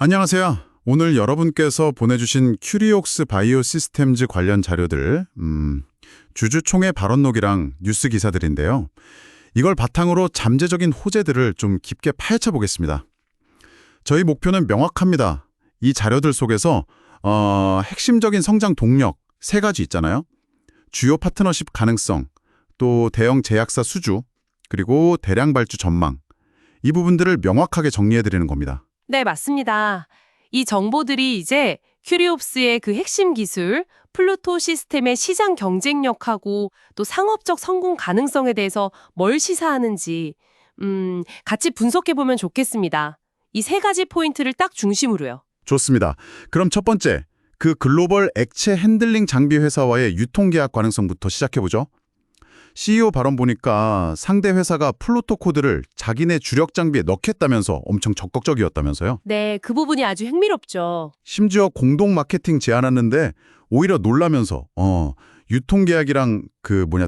안녕하세요. 오늘 여러분께서 보내주신 큐리옥스 바이오 시스템즈 관련 자료들, 주주총회 발언록이랑 뉴스 기사들인데요. 이걸 바탕으로 잠재적인 호재들을 좀 깊게 파헤쳐 보겠습니다. 저희 목표는 명확합니다. 이 자료들 속에서 핵심적인 성장 동력 세 가지 있잖아요. 주요 파트너십 가능성, 또 대형 제약사 수주, 그리고 대량 발주 전망. 이 부분들을 명확하게 정리해드리는 겁니다. 네, 맞습니다. 이 정보들이 이제 큐리옵스의 그 핵심 기술, 플루토 시스템의 시장 경쟁력하고 또 상업적 성공 가능성에 대해서 뭘 시사하는지 같이 분석해보면 좋겠습니다. 이 세 가지 포인트를 딱 중심으로요. 좋습니다. 그럼 첫 번째, 그 글로벌 액체 핸들링 장비 회사와의 유통계약 가능성부터 시작해보죠. CEO 발언 보니까 상대 회사가 플루토 코드를 자기네 주력 장비에 넣겠다면서 엄청 적극적이었다면서요. 네, 그 부분이 아주 흥미롭죠. 심지어 공동 마케팅 제안하는데 오히려 놀라면서 유통계약이랑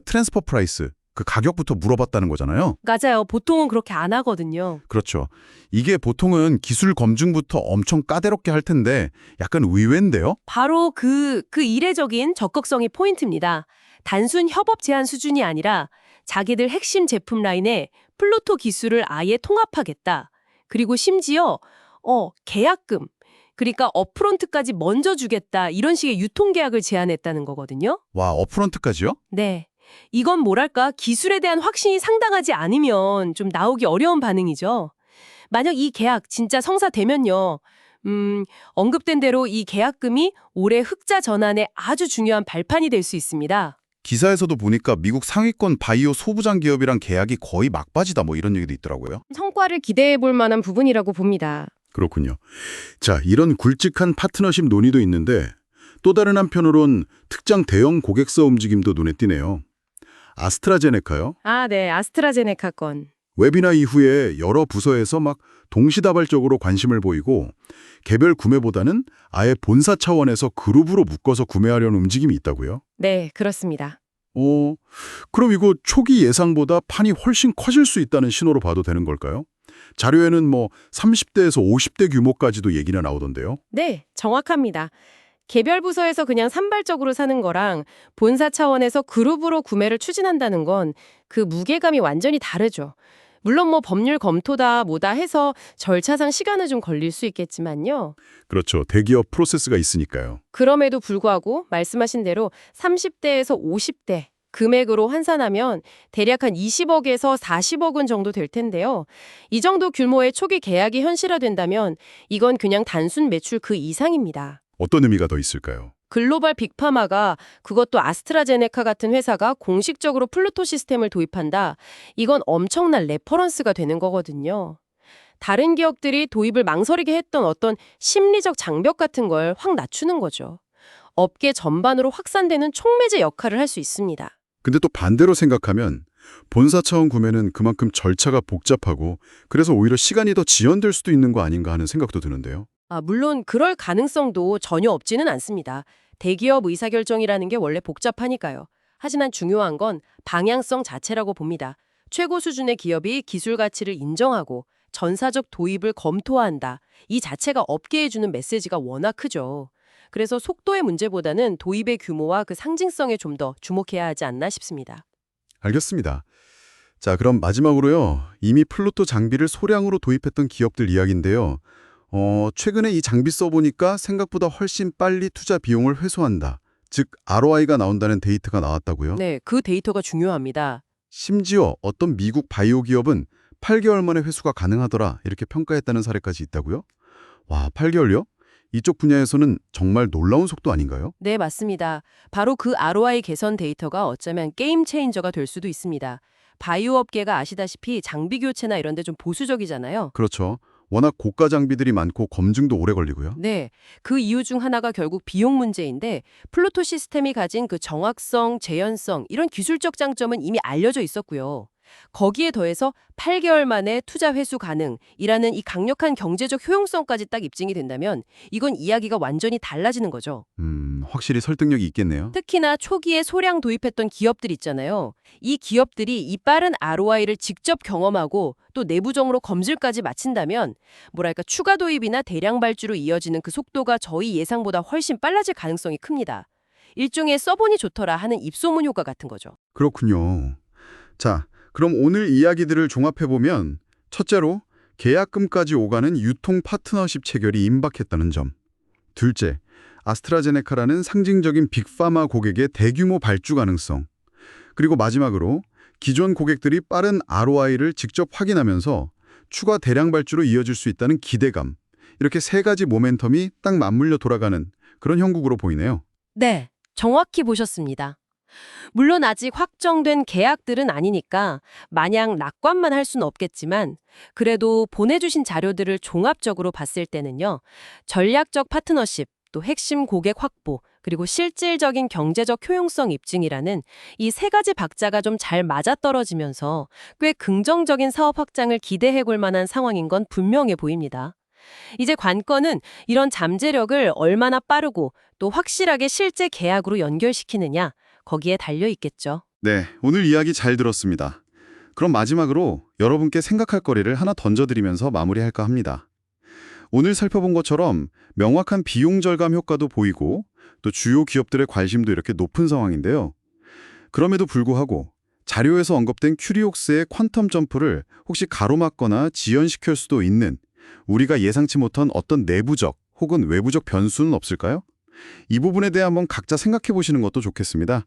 트랜스퍼 프라이스, 그 가격부터 물어봤다는 거잖아요. 맞아요. 보통은 그렇게 안 하거든요. 그렇죠. 이게 보통은 기술 검증부터 엄청 까다롭게 할 텐데 약간 의외인데요? 바로 그 이례적인 적극성이 포인트입니다. 단순 협업 제한 수준이 아니라 자기들 핵심 제품 라인에 플루토 기술을 아예 통합하겠다. 그리고 심지어 계약금, 그러니까 업프론트까지 먼저 주겠다. 이런 식의 유통계약을 제안했다는 거거든요. 와, 업프런트까지요? 네. 이건 뭐랄까 기술에 대한 확신이 상당하지 않으면 좀 나오기 어려운 반응이죠. 만약 이 계약 진짜 성사되면요. 언급된 대로 이 계약금이 올해 흑자 전환에 아주 중요한 발판이 될 수 있습니다. 기사에서도 보니까 미국 상위권 바이오 소부장 기업이랑 계약이 거의 막바지다 이런 얘기도 있더라고요. 성과를 기대해 볼 만한 부분이라고 봅니다. 그렇군요. 자, 이런 굵직한 파트너십 논의도 있는데 또 다른 한편으론 특정 대형 고객사 움직임도 눈에 띄네요. 아스트라제네카요? 네. 아스트라제네카 건. 웨비나 이후에 여러 부서에서 막 동시다발적으로 관심을 보이고 개별 구매보다는 아예 본사 차원에서 그룹으로 묶어서 구매하려는 움직임이 있다고요? 네, 그렇습니다. 그럼 이거 초기 예상보다 판이 훨씬 커질 수 있다는 신호로 봐도 되는 걸까요? 자료에는 30대에서 50대 규모까지도 얘기가 나오던데요. 네, 정확합니다. 개별 부서에서 그냥 산발적으로 사는 거랑 본사 차원에서 그룹으로 구매를 추진한다는 건 그 무게감이 완전히 다르죠. 물론 법률 검토다 뭐다 해서 절차상 시간은 좀 걸릴 수 있겠지만요. 그렇죠. 대기업 프로세스가 있으니까요. 그럼에도 불구하고 말씀하신 대로 30대에서 50대 금액으로 환산하면 대략 한 20억에서 40억 원 정도 될 텐데요. 이 정도 규모의 초기 계약이 현실화된다면 이건 그냥 단순 매출 그 이상입니다. 어떤 의미가 더 있을까요? 글로벌 빅파마가 그것도 아스트라제네카 같은 회사가 공식적으로 플루토 시스템을 도입한다. 이건 엄청난 레퍼런스가 되는 거거든요. 다른 기업들이 도입을 망설이게 했던 어떤 심리적 장벽 같은 걸 확 낮추는 거죠. 업계 전반으로 확산되는 촉매제 역할을 할 수 있습니다. 근데 또 반대로 생각하면 본사 차원 구매는 그만큼 절차가 복잡하고 그래서 오히려 시간이 더 지연될 수도 있는 거 아닌가 하는 생각도 드는데요. 물론 그럴 가능성도 전혀 없지는 않습니다. 대기업 의사결정이라는 게 원래 복잡하니까요. 하지만 중요한 건 방향성 자체라고 봅니다. 최고 수준의 기업이 기술 가치를 인정하고 전사적 도입을 검토한다. 이 자체가 업계에 주는 메시지가 워낙 크죠. 그래서 속도의 문제보다는 도입의 규모와 그 상징성에 좀 더 주목해야 하지 않나 싶습니다. 알겠습니다. 자, 그럼 마지막으로요. 이미 플루토 장비를 소량으로 도입했던 기업들 이야기인데요. 최근에 이 장비 써보니까 생각보다 훨씬 빨리 투자 비용을 회수한다. 즉, ROI가 나온다는 데이터가 나왔다고요? 네, 그 데이터가 중요합니다. 심지어 어떤 미국 바이오 기업은 8개월 만에 회수가 가능하더라 이렇게 평가했다는 사례까지 있다고요? 와, 8개월요? 이쪽 분야에서는 정말 놀라운 속도 아닌가요? 네, 맞습니다. 바로 그 ROI 개선 데이터가 어쩌면 게임 체인저가 될 수도 있습니다. 바이오 업계가 아시다시피 장비 교체나 이런 데 좀 보수적이잖아요. 그렇죠. 워낙 고가 장비들이 많고 검증도 오래 걸리고요. 네, 그 이유 중 하나가 결국 비용 문제인데 플루토 시스템이 가진 그 정확성, 재현성 이런 기술적 장점은 이미 알려져 있었고요. 거기에 더해서 8개월 만에 투자 회수 가능이라는 이 강력한 경제적 효용성까지 딱 입증이 된다면 이건 이야기가 완전히 달라지는 거죠. 확실히 설득력이 있겠네요. 특히나 초기에 소량 도입했던 기업들 있잖아요. 이 기업들이 이 빠른 ROI를 직접 경험하고 또 내부적으로 검증까지 마친다면 뭐랄까 추가 도입이나 대량 발주로 이어지는 그 속도가 저희 예상보다 훨씬 빨라질 가능성이 큽니다. 일종의 써보니 좋더라 하는 입소문 효과 같은 거죠. 그렇군요. 자, 그럼 오늘 이야기들을 종합해보면 첫째로 계약금까지 오가는 유통 파트너십 체결이 임박했다는 점. 둘째, 아스트라제네카라는 상징적인 빅파마 고객의 대규모 발주 가능성. 그리고 마지막으로 기존 고객들이 빠른 ROI를 직접 확인하면서 추가 대량 발주로 이어질 수 있다는 기대감. 이렇게 세 가지 모멘텀이 딱 맞물려 돌아가는 그런 형국으로 보이네요. 네, 정확히 보셨습니다. 물론 아직 확정된 계약들은 아니니까 마냥 낙관만 할 수는 없겠지만 그래도 보내주신 자료들을 종합적으로 봤을 때는요. 전략적 파트너십, 또 핵심 고객 확보, 그리고 실질적인 경제적 효용성 입증이라는 이 세 가지 박자가 좀 잘 맞아떨어지면서 꽤 긍정적인 사업 확장을 기대해 볼 만한 상황인 건 분명해 보입니다. 이제 관건은 이런 잠재력을 얼마나 빠르고 또 확실하게 실제 계약으로 연결시키느냐, 거기에 달려 있겠죠. 네, 오늘 이야기 잘 들었습니다. 그럼 마지막으로 여러분께 생각할 거리를 하나 던져드리면서 마무리할까 합니다. 오늘 살펴본 것처럼 명확한 비용 절감 효과도 보이고 또 주요 기업들의 관심도 이렇게 높은 상황인데요. 그럼에도 불구하고 자료에서 언급된 큐리옥스의 퀀텀 점프를 혹시 가로막거나 지연시킬 수도 있는 우리가 예상치 못한 어떤 내부적 혹은 외부적 변수는 없을까요? 이 부분에 대해 한번 각자 생각해 보시는 것도 좋겠습니다.